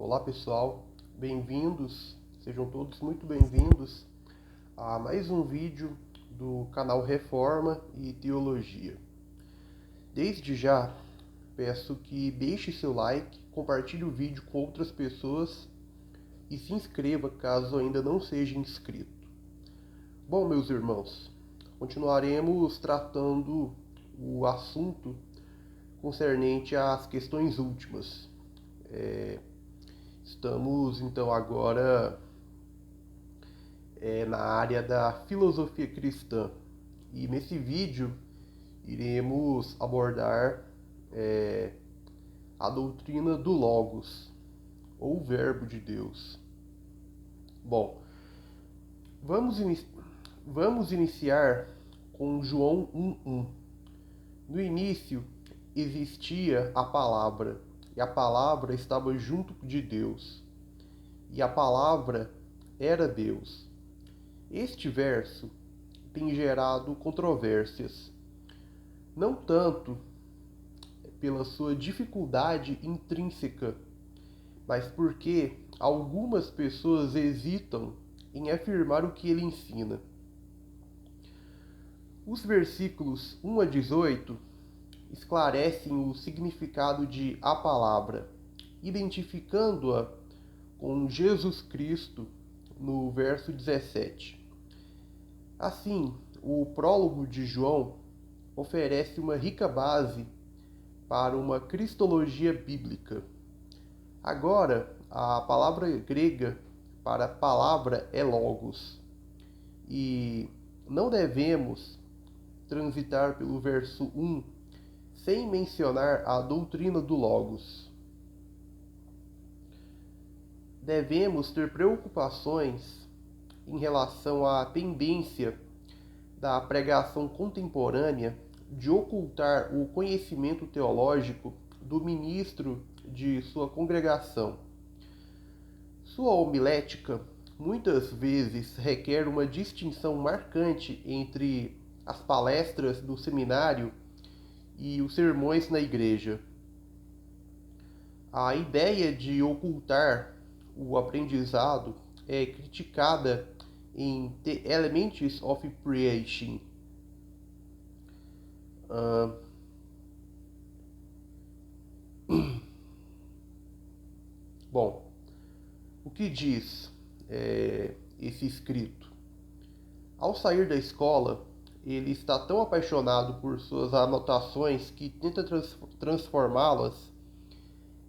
Olá pessoal, bem-vindos, sejam todos muito bem-vindos a mais um vídeo do canal Reforma e Teologia. Desde já, peço que deixe seu like, compartilhe o vídeo com outras pessoas e se inscreva caso ainda não seja inscrito. Bom, meus irmãos, continuaremos tratando o assunto concernente às questões últimas. Estamos então agora na área da filosofia cristã e nesse vídeo iremos abordar a doutrina do Logos, ou Verbo de Deus. Bom, vamos iniciar com João 1:1. No início existia a palavra, e a palavra estava junto de Deus, e a palavra era Deus. Este verso tem gerado controvérsias, não tanto pela sua dificuldade intrínseca, mas porque algumas pessoas hesitam em afirmar o que ele ensina. Os versículos 1 a 18 esclarecem o significado de a palavra, identificando-a com Jesus Cristo no verso 17. Assim, o prólogo de João oferece uma rica base para uma cristologia bíblica. Agora, a palavra grega para palavra é logos, e não devemos transitar pelo verso 1 sem mencionar a doutrina do Logos. Devemos ter preocupações em relação à tendência da pregação contemporânea de ocultar o conhecimento teológico do ministro de sua congregação. Sua homilética muitas vezes requer uma distinção marcante entre as palestras do seminário e os sermões na igreja. A ideia de ocultar o aprendizado é criticada em The Elements of Preaching. Bom, o que diz esse escrito? Ao sair da escola, ele está tão apaixonado por suas anotações que tenta transformá-las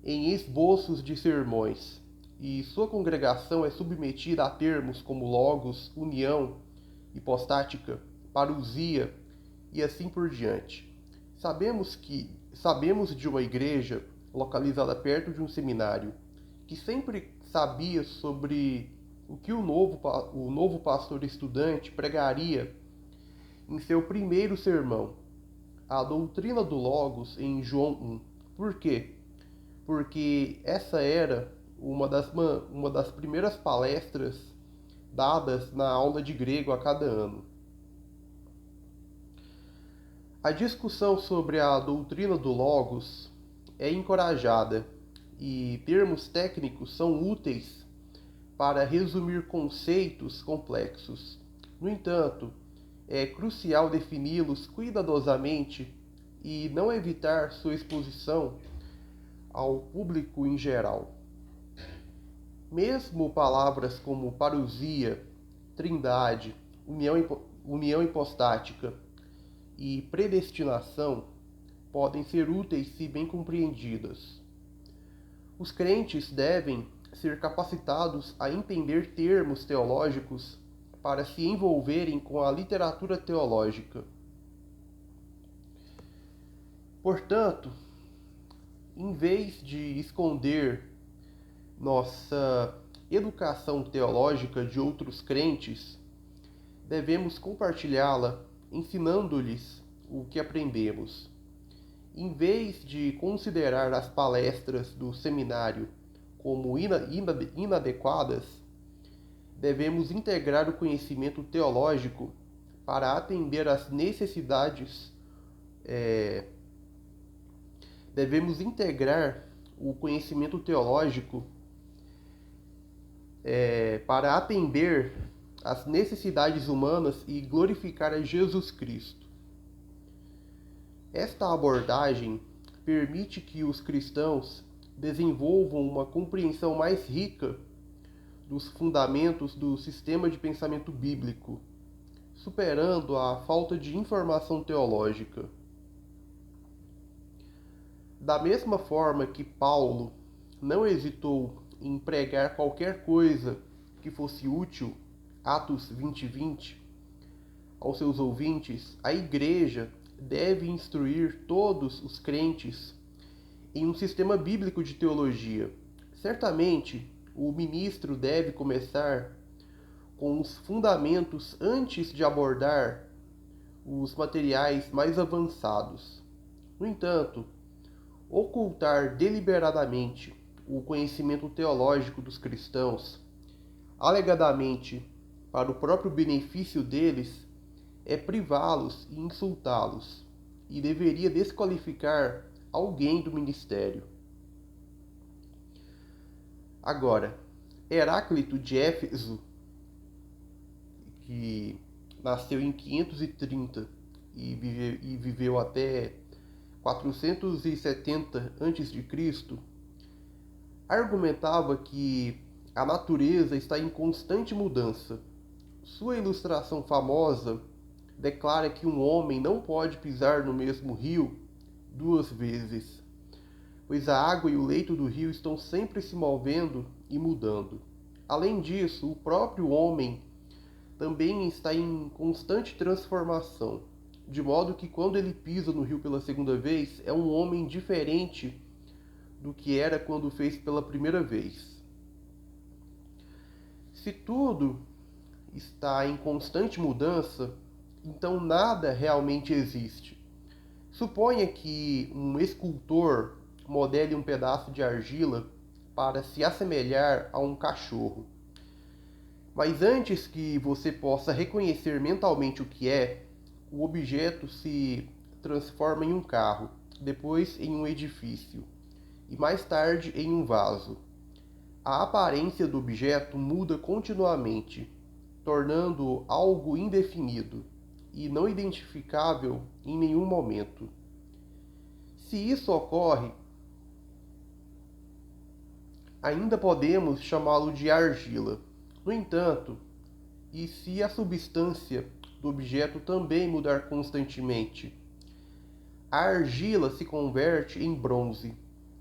em esboços de sermões, e sua congregação é submetida a termos como logos, união, hipostática, parousia e assim por diante. Sabemos de uma igreja localizada perto de um seminário que sempre sabia sobre o que o novo pastor estudante pregaria em seu primeiro sermão, a doutrina do Logos em João 1. Por quê? Porque essa era uma das primeiras palestras dadas na aula de grego a cada ano. A discussão sobre a doutrina do Logos é encorajada e termos técnicos são úteis para resumir conceitos complexos. No entanto, é crucial defini-los cuidadosamente e não evitar sua exposição ao público em geral. Mesmo palavras como parousia, trindade, união hipostática e predestinação podem ser úteis se bem compreendidas. Os crentes devem ser capacitados a entender termos teológicos para se envolverem com a literatura teológica. Portanto, em vez de esconder nossa educação teológica de outros crentes, devemos compartilhá-la, ensinando-lhes o que aprendemos. Em vez de considerar as palestras do seminário como inadequadas, devemos integrar o conhecimento teológico para atender às necessidades. Devemos integrar o conhecimento teológico para atender às necessidades humanas e glorificar a Jesus Cristo. Esta abordagem permite que os cristãos desenvolvam uma compreensão mais rica dos fundamentos do sistema de pensamento bíblico, superando a falta de informação teológica. Da mesma forma que Paulo não hesitou em pregar qualquer coisa que fosse útil, Atos 20:20, aos seus ouvintes, a igreja deve instruir todos os crentes em um sistema bíblico de teologia. Certamente, o ministro deve começar com os fundamentos antes de abordar os materiais mais avançados. No entanto, ocultar deliberadamente o conhecimento teológico dos cristãos, alegadamente para o próprio benefício deles, é privá-los e insultá-los, e deveria desqualificar alguém do ministério. Agora, Heráclito de Éfeso, que nasceu em 530 e viveu até 470 a.C., argumentava que a natureza está em constante mudança. Sua ilustração famosa declara que um homem não pode pisar no mesmo rio duas vezes, pois a água e o leito do rio estão sempre se movendo e mudando. Além disso, o próprio homem também está em constante transformação, de modo que quando ele pisa no rio pela segunda vez, é um homem diferente do que era quando fez pela primeira vez. Se tudo está em constante mudança, então nada realmente existe. Suponha que um escultor modele um pedaço de argila para se assemelhar a um cachorro. Mas antes que você possa reconhecer mentalmente o que é, o objeto se transforma em um carro, depois em um edifício e mais tarde em um vaso. A aparência do objeto muda continuamente, tornando-o algo indefinido e não identificável em nenhum momento. Se isso ocorre, ainda podemos chamá-lo de argila. No entanto, e se a substância do objeto também mudar constantemente? A argila se converte em bronze,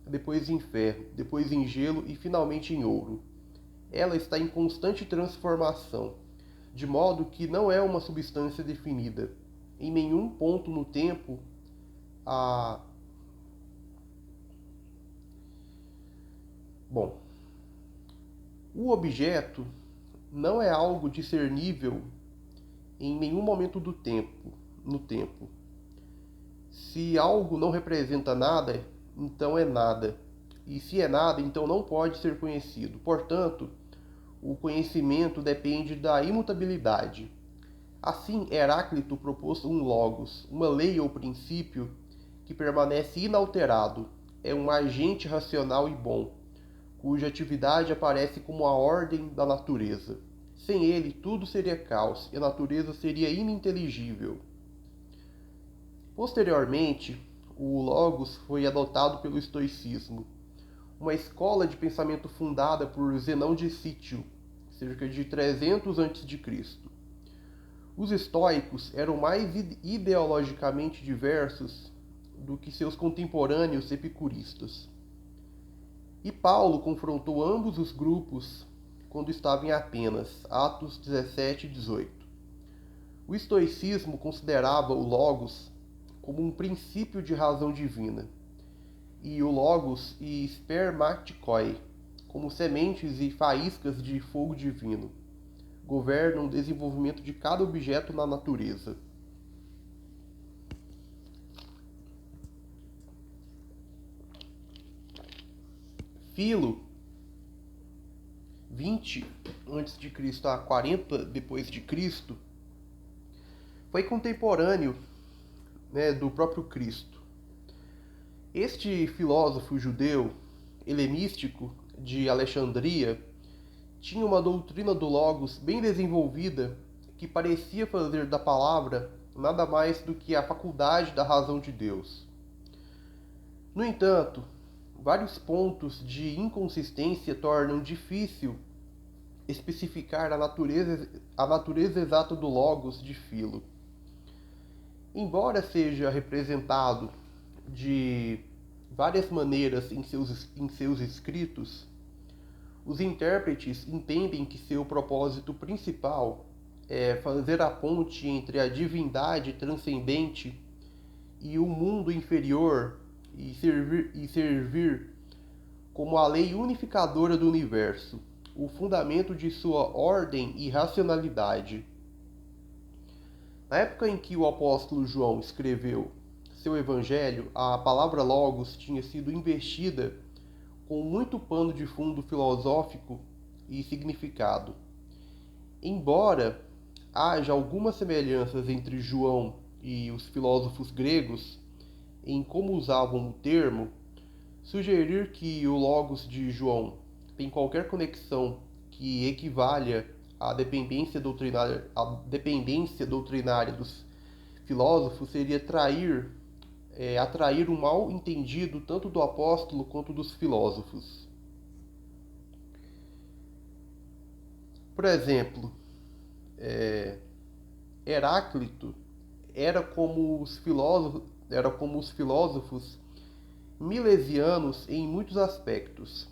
depois em ferro, depois em gelo e finalmente em ouro. Ela está em constante transformação, de modo que não é uma substância definida. Em nenhum ponto no tempo, o objeto não é algo discernível em nenhum momento no tempo. Se algo não representa nada, então é nada. E se é nada, então não pode ser conhecido. Portanto, o conhecimento depende da imutabilidade. Assim, Heráclito propôs um logos, uma lei ou princípio que permanece inalterado. É um agente racional e bom, cuja atividade aparece como a ordem da natureza. Sem ele, tudo seria caos e a natureza seria ininteligível. Posteriormente, o logos foi adotado pelo estoicismo, uma escola de pensamento fundada por Zenão de Cítio, cerca de 300 a.C. Os estoicos eram mais ideologicamente diversos do que seus contemporâneos epicuristas. E Paulo confrontou ambos os grupos quando estava em Atenas, Atos 17 e 18. O estoicismo considerava o logos como um princípio de razão divina, e o logos e spermatikoi como sementes e faíscas de fogo divino, governam o desenvolvimento de cada objeto na natureza. Filo, 20 a.C. a 40 d.C., foi contemporâneo, do próprio Cristo. Este filósofo judeu helenístico de Alexandria tinha uma doutrina do Logos bem desenvolvida que parecia fazer da palavra nada mais do que a faculdade da razão de Deus. No entanto, vários pontos de inconsistência tornam difícil especificar a natureza exata do Logos de Filo. Embora seja representado de várias maneiras em seus escritos, os intérpretes entendem que seu propósito principal é fazer a ponte entre a divindade transcendente e o mundo inferior e servir como a lei unificadora do universo, o fundamento de sua ordem e racionalidade. Na época em que o apóstolo João escreveu seu evangelho, a palavra Logos tinha sido investida com muito pano de fundo filosófico e significado. Embora haja algumas semelhanças entre João e os filósofos gregos em como usavam o termo, sugerir que o Logos de João tem qualquer conexão que equivalha à dependência doutrinária dos filósofos seria atrair um mal entendido tanto do apóstolo quanto dos filósofos. Por exemplo, Heráclito era como os filósofos milesianos em muitos aspectos,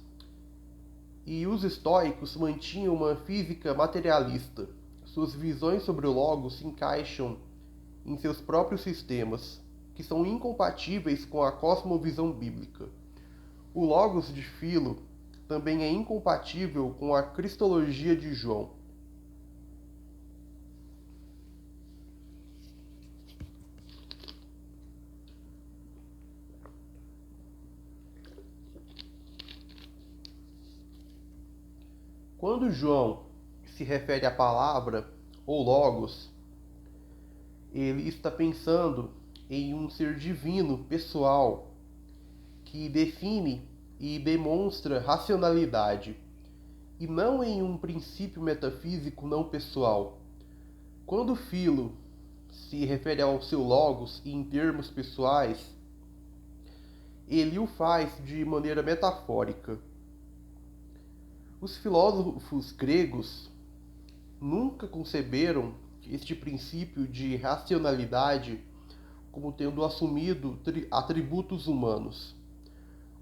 e os estoicos mantinham uma física materialista. Suas visões sobre o Logos se encaixam em seus próprios sistemas, que são incompatíveis com a cosmovisão bíblica. O Logos de Filo também é incompatível com a cristologia de João. Quando João se refere à palavra ou Logos, ele está pensando em um ser divino, pessoal, que define e demonstra racionalidade, e não em um princípio metafísico não pessoal. Quando Filo se refere ao seu Logos em termos pessoais, ele o faz de maneira metafórica. Os filósofos gregos nunca conceberam este princípio de racionalidade como tendo assumido atributos humanos.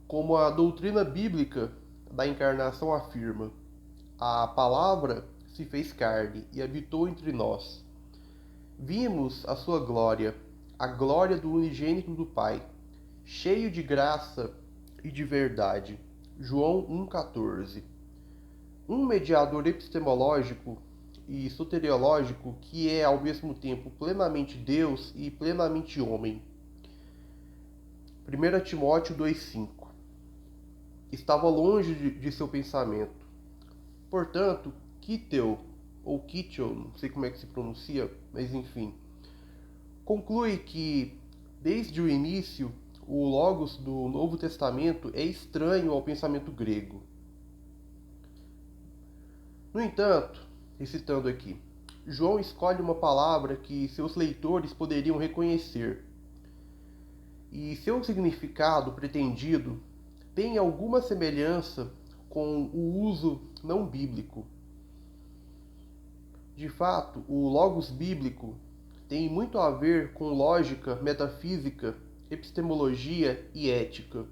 Como a doutrina bíblica da encarnação afirma, a palavra se fez carne e habitou entre nós. Vimos a sua glória, a glória do unigênito do Pai, cheio de graça e de verdade. João 1,14. Um mediador epistemológico e soteriológico que é ao mesmo tempo plenamente Deus e plenamente homem. 1 Timóteo 2,5. Estava longe de seu pensamento. Portanto, Kiteu, ou Kiteu, não sei como é que se pronuncia, mas enfim, conclui que, desde o início, o Logos do Novo Testamento é estranho ao pensamento grego. No entanto, recitando aqui, João escolhe uma palavra que seus leitores poderiam reconhecer, e seu significado pretendido tem alguma semelhança com o uso não bíblico. De fato, o Logos bíblico tem muito a ver com lógica, metafísica, epistemologia e ética.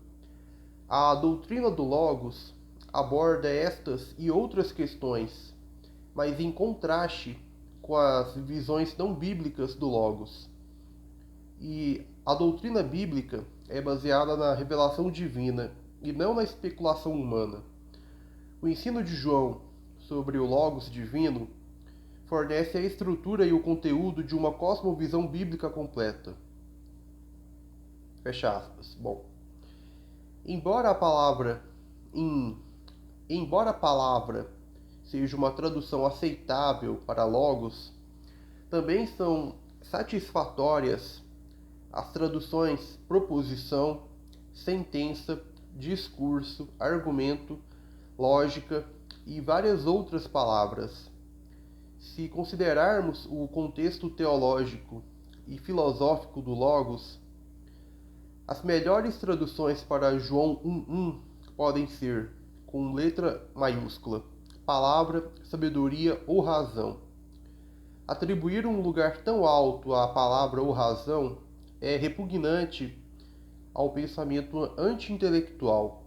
A doutrina do Logos aborda estas e outras questões, mas em contraste com as visões não bíblicas do Logos. E a doutrina bíblica é baseada na revelação divina e não na especulação humana. O ensino de João sobre o Logos divino fornece a estrutura e o conteúdo de uma cosmovisão bíblica completa. Fecha aspas. Bom, embora a palavra seja uma tradução aceitável para Logos, também são satisfatórias as traduções proposição, sentença, discurso, argumento, lógica e várias outras palavras. Se considerarmos o contexto teológico e filosófico do Logos, as melhores traduções para João 1:1 podem ser, com letra maiúscula, palavra, sabedoria ou razão. Atribuir um lugar tão alto à palavra ou razão é repugnante ao pensamento anti-intelectual.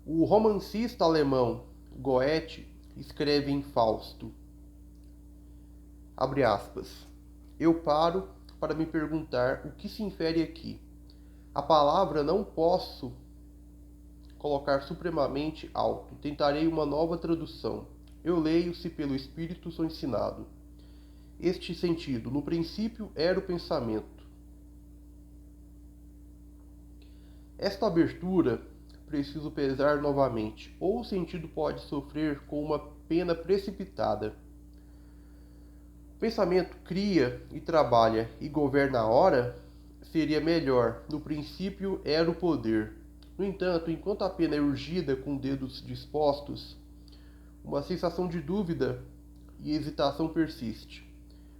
O romancista alemão Goethe escreve em Fausto, abre aspas, eu paro para me perguntar o que se infere aqui. A palavra não posso colocar supremamente alto. Tentarei uma nova tradução. Eu leio se pelo Espírito sou ensinado. Este sentido, no princípio, era o pensamento. Esta abertura preciso pesar novamente, ou o sentido pode sofrer com uma pena precipitada. O pensamento cria e trabalha e governa a hora? Seria melhor. No princípio era o poder. No entanto, enquanto a pena é urgida com dedos dispostos, uma sensação de dúvida e hesitação persiste.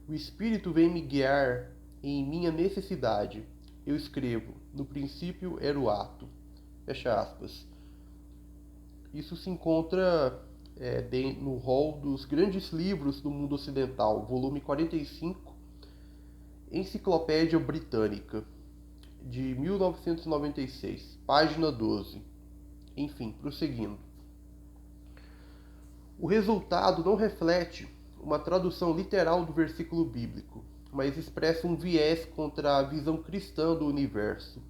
O Espírito vem me guiar em minha necessidade. Eu escrevo. No princípio era o ato. Fecha aspas. Isso se encontra no rol dos grandes livros do mundo ocidental, volume 45, Enciclopédia Britânica, de 1996, página 12. Enfim, prosseguindo. O resultado não reflete uma tradução literal do versículo bíblico, mas expressa um viés contra a visão cristã do universo.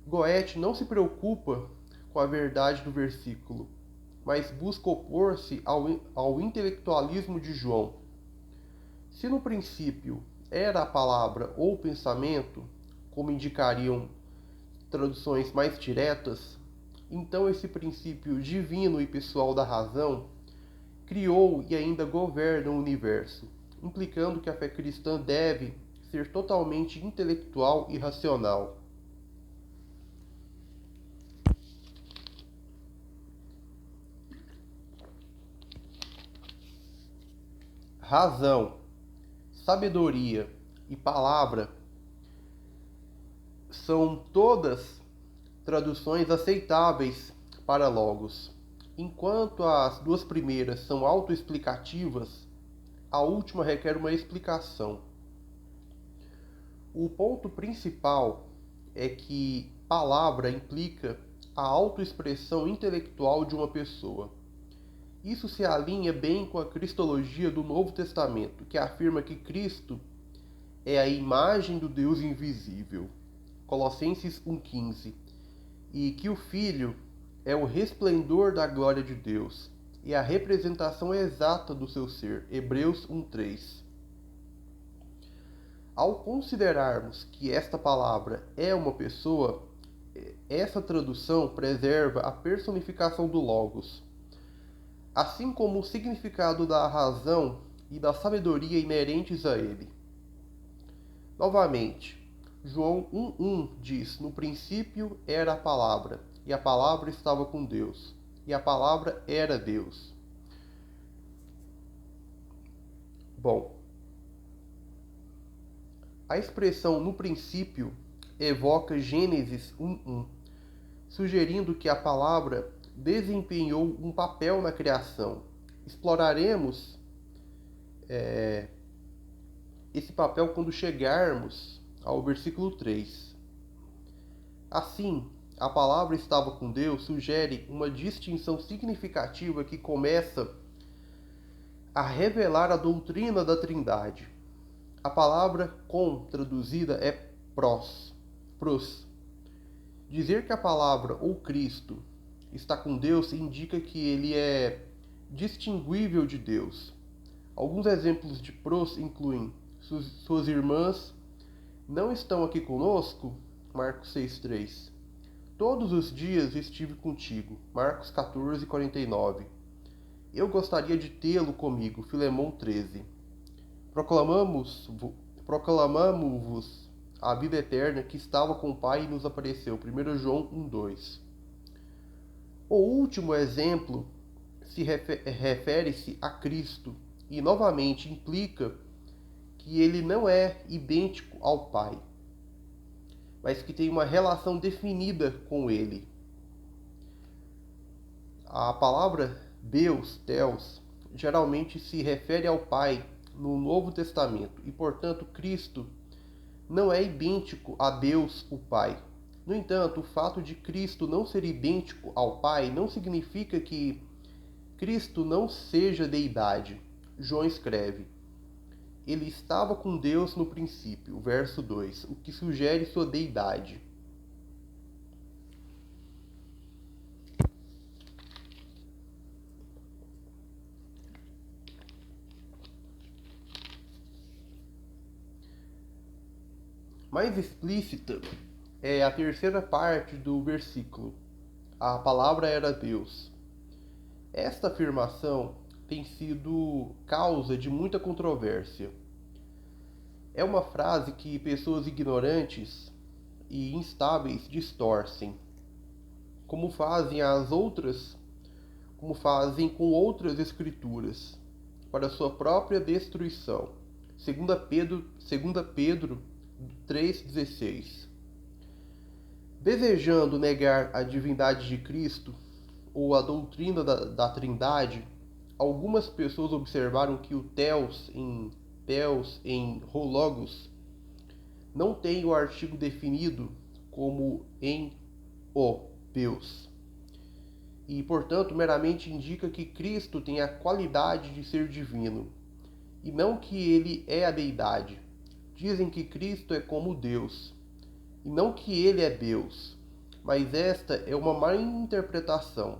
Goethe não se preocupa com a verdade do versículo, mas busca opor-se ao intelectualismo de João. Se no princípio era a palavra ou o pensamento, como indicariam traduções mais diretas, então esse princípio divino e pessoal da razão criou e ainda governa o universo, implicando que a fé cristã deve ser totalmente intelectual e racional. Razão, sabedoria e palavra são todas traduções aceitáveis para Logos. Enquanto as duas primeiras são autoexplicativas, a última requer uma explicação. O ponto principal é que palavra implica a autoexpressão intelectual de uma pessoa. Isso se alinha bem com a cristologia do Novo Testamento, que afirma que Cristo é a imagem do Deus invisível, Colossenses 1,15, e que o Filho é o resplendor da glória de Deus e a representação exata do seu ser, Hebreus 1,3. Ao considerarmos que esta palavra é uma pessoa, essa tradução preserva a personificação do Logos, assim como o significado da razão e da sabedoria inerentes a ele. Novamente, João 1,1 diz, no princípio era a palavra, e a palavra estava com Deus, e a palavra era Deus. Bom, a expressão no princípio evoca Gênesis 1,1, sugerindo que a palavra desempenhou um papel na criação. Exploraremos esse papel quando chegarmos ao versículo 3. Assim, a palavra estava com Deus sugere uma distinção significativa que começa a revelar a doutrina da Trindade. A palavra com traduzida é pros. Dizer que a palavra ou Cristo está com Deus indica que ele é distinguível de Deus. Alguns exemplos de pros incluem suas irmãs não estão aqui conosco, Marcos 6,3. Todos os dias estive contigo, Marcos 14,49. Eu gostaria de tê-lo comigo, Filemão 13. Proclamamo-vos a vida eterna que estava com o Pai e nos apareceu, 1 João 1,2. O último exemplo refere-se a Cristo e novamente implica que ele não é idêntico ao Pai, mas que tem uma relação definida com ele. A palavra Deus, Theos, geralmente se refere ao Pai no Novo Testamento e, portanto, Cristo não é idêntico a Deus, o Pai. No entanto, o fato de Cristo não ser idêntico ao Pai não significa que Cristo não seja deidade. João escreve: ele estava com Deus no princípio, verso 2, o que sugere sua deidade. Mais explícita é a terceira parte do versículo. A palavra era Deus. Esta afirmação tem sido causa de muita controvérsia. É uma frase que pessoas ignorantes e instáveis distorcem, como fazem com outras escrituras, para sua própria destruição. 2 Pedro 3,16. Desejando negar a divindade de Cristo ou a doutrina da Trindade, algumas pessoas observaram que o Theos em Logos não tem o artigo definido como em o Deus. E, portanto, meramente indica que Cristo tem a qualidade de ser divino, e não que ele é a deidade. Dizem que Cristo é como Deus, e não que ele é Deus, mas esta é uma má interpretação.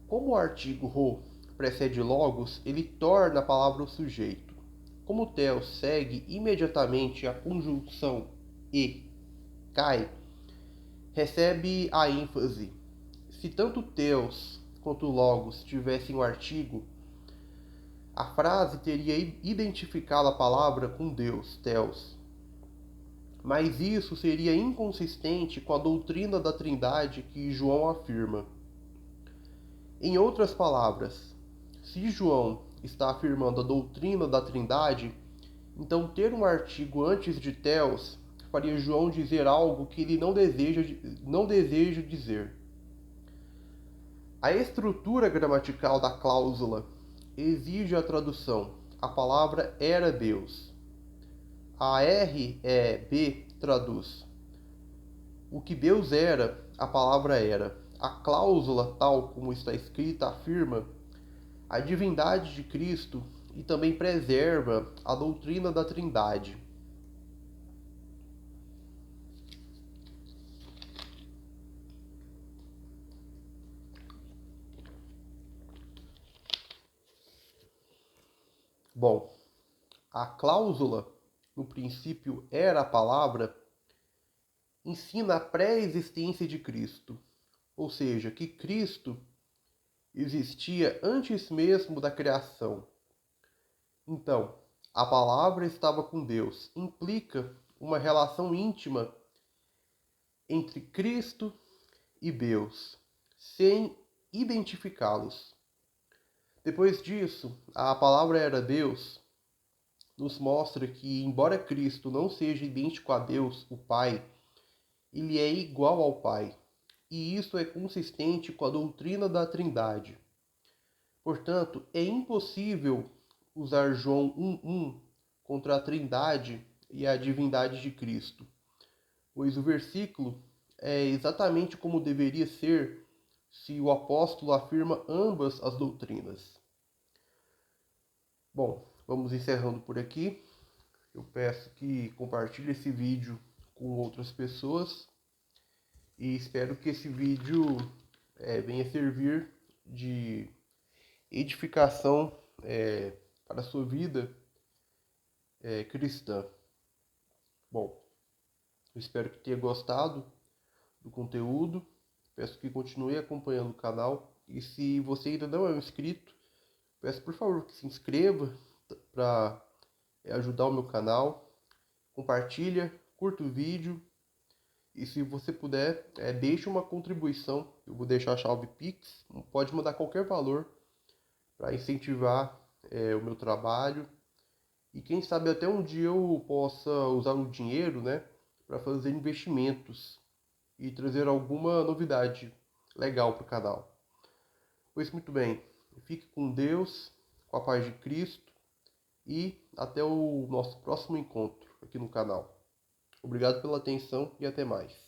Como o artigo ro precede logos, ele torna a palavra o sujeito. Como o Theos segue imediatamente a conjunção e cai, recebe a ênfase. Se tanto Theos quanto logos tivessem um artigo, a frase teria identificado a palavra com Deus, Theos. Mas isso seria inconsistente com a doutrina da Trindade que João afirma. Em outras palavras, se João está afirmando a doutrina da Trindade, então ter um artigo antes de Theos faria João dizer algo que ele não deseja dizer. A estrutura gramatical da cláusula exige a tradução. A palavra era Deus. A R-E-B traduz. O que Deus era, a palavra era. A cláusula, tal como está escrita, afirma a divindade de Cristo e também preserva a doutrina da Trindade. Bom, a cláusula, no princípio era a palavra, ensina a pré-existência de Cristo, ou seja, que Cristo existia antes mesmo da criação. Então, a palavra estava com Deus, implica uma relação íntima entre Cristo e Deus, sem identificá-los. Depois disso, a palavra era Deus, nos mostra que, embora Cristo não seja idêntico a Deus, o Pai, ele é igual ao Pai, e isso é consistente com a doutrina da Trindade. Portanto, é impossível usar João 1:1 contra a Trindade e a divindade de Cristo, pois o versículo é exatamente como deveria ser se o apóstolo afirma ambas as doutrinas. Bom, vamos encerrando por aqui. Eu peço que compartilhe esse vídeo com outras pessoas e espero que esse vídeo venha servir de edificação para a sua vida cristã. Bom, eu espero que tenha gostado do conteúdo. Peço que continue acompanhando o canal. E se você ainda não é um inscrito, peço por favor que se inscreva para ajudar o meu canal. Compartilha, curta o vídeo E se você puder, deixe uma contribuição. Eu vou deixar a chave Pix. Pode mandar qualquer valor para incentivar o meu trabalho. E quem sabe até um dia eu possa usar o dinheiro, né, para fazer investimentos e trazer alguma novidade legal para o canal. Pois muito bem, fique com Deus, com a paz de Cristo e até o nosso próximo encontro aqui no canal. Obrigado pela atenção e até mais.